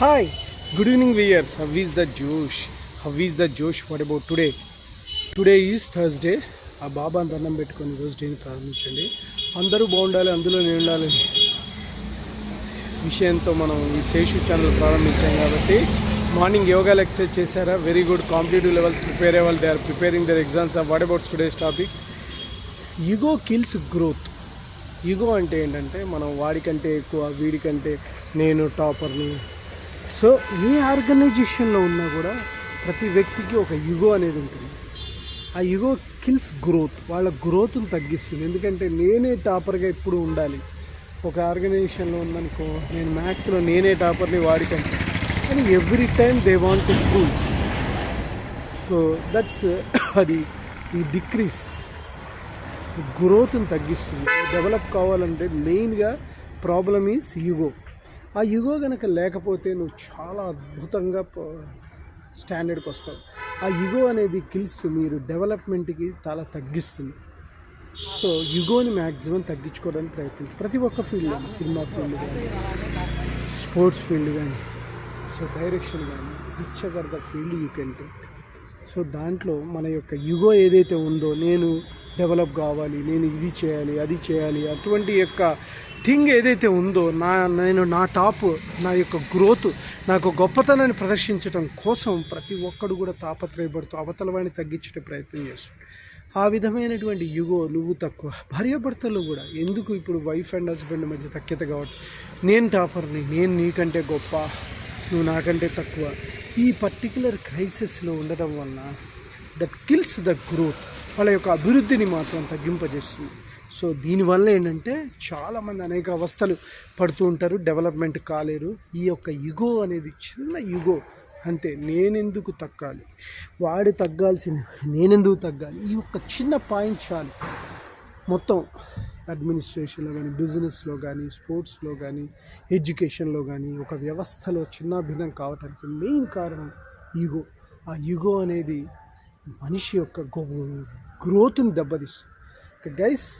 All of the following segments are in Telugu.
Hi, good evening viewers. How is the Josh? How is the Josh? What about today? Today is Thursday. ఆ బాబా దండం పెట్టుకొని రోజు డేని ప్రారంభించండి. అందరూ బాగుండాలి, అందులో నేను ఉండాలి విషయంతో మనం ఈ శేషు ఛానల్ ప్రారంభించాం కాబట్టి మార్నింగ్ యోగాలు ఎక్సర్సైజ్ చేశారా? Very good. Competitive levels prepare అయ్యేవాళ్ళు they are preparing their exams. What about today's topic? Ego kills growth. Ego అంటే ఏంటంటే మనం వాడికంటే ఎక్కువ, వీడికంటే నేను టాపర్ని. సో ఏ ఆర్గనైజేషన్లో ఉన్నా కూడా ప్రతి వ్యక్తికి ఒక ఈగో అనేది ఉంటుంది. ఆ ఈగో కిల్స్ గ్రోత్. వాళ్ళ గ్రోత్ని తగ్గిస్తుంది. ఎందుకంటే నేనే టాపర్గా ఎప్పుడు ఉండాలి. ఒక ఆర్గనైజేషన్లో ఉందనుకో, నేను మ్యాథ్స్లో నేనే టాపర్ని వాడికంటే, కానీ every time they want to prove. So that's అది ఈ డిక్రీస్ గ్రోత్ని తగ్గిస్తుంది. డెవలప్ కావాలంటే మెయిన్గా ప్రాబ్లమ్ ఈజ్ ఈగో. ఆ ఈగో కనుక లేకపోతే నువ్వు చాలా అద్భుతంగా స్టాండర్డ్కి వస్తావు. ఆ ఈగో అనేది కిల్స్ మీరు డెవలప్మెంట్కి చాలా తగ్గిస్తుంది. సో ఈగోని మ్యాక్సిమం తగ్గించుకోవడానికి ప్రయత్నించు. ప్రతి ఒక్క ఫీల్డ్లో, సినిమా ఫీల్డ్ కానీ, స్పోర్ట్స్ ఫీల్డ్ కానీ, సో డైరెక్షన్ కానీ, which ever the field you can take. So దాంట్లో మన యొక్క ఈగో ఏదైతే ఉందో, నేను డెవలప్ కావాలి, నేను ఇది చేయాలి, అది చేయాలి, అటువంటి యొక్క థింగ్ ఏదైతే ఉందో, నేను నా టాప్, నా యొక్క గ్రోత్, నాకు గొప్పతనాన్ని ప్రదర్శించడం కోసం ప్రతి ఒక్కడు కూడా తాపత్రయపడుతూ అవతల వాడిని తగ్గించే ప్రయత్నం చేస్తాడు. ఆ విధమైనటువంటి ఈగో నువ్వు తక్కువ. భార్యాభర్తలు కూడా ఎందుకు ఇప్పుడు వైఫ్ అండ్ హస్బెండ్ మధ్య తక్కిత కాబట్టి, నేను టాపర్ని, నేను నీకంటే గొప్ప, నువ్వు నాకంటే తక్కువ, ఈ పర్టిక్యులర్ క్రైసిస్లో ఉండటం వలన దట్ కిల్స్ ద గ్రోత్. వాళ్ళ యొక్క అభివృద్ధిని మాత్రం తగ్గింపజేస్తుంది. సో దీనివల్ల ఏంటంటే చాలామంది అనేక అవస్థలు పడుతూ ఉంటారు, డెవలప్మెంట్ కాలేరు. ఈ యొక్క ఈగో అనేది చిన్న ఈగో అంతే. నేనెందుకు తగ్గాలి, వాడు తగ్గాల్సింది, నేనెందుకు తగ్గాలి, ఈ యొక్క చిన్న పాయింట్ చాలు మొత్తం అడ్మినిస్ట్రేషన్లో కానీ, బిజినెస్లో కానీ, స్పోర్ట్స్లో కానీ, ఎడ్యుకేషన్లో కానీ, ఒక వ్యవస్థలో చిన్నాభిన్నం కావడానికి మెయిన్ కారణం ఈగో. ఆ ఈగో అనేది మనిషి యొక్క గ్రోత్ని దెబ్బతీస్తుంది. గైస్,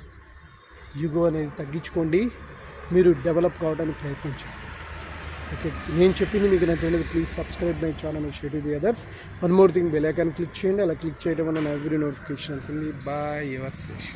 ఈగో అనేది తగ్గించుకోండి, మీరు డెవలప్ కావడానికి ప్రయత్నించండి. ఓకే, నేను చెప్పింది మీకు నచ్చలేదు, please subscribe my channel and share to the others. One more thing, bell icon click చేయండి. అలా క్లిక్ చేయడం వల్ల నా ఎవ్రీ నోటిఫికేషన్ అవుతుంది. Bye, your Sesh.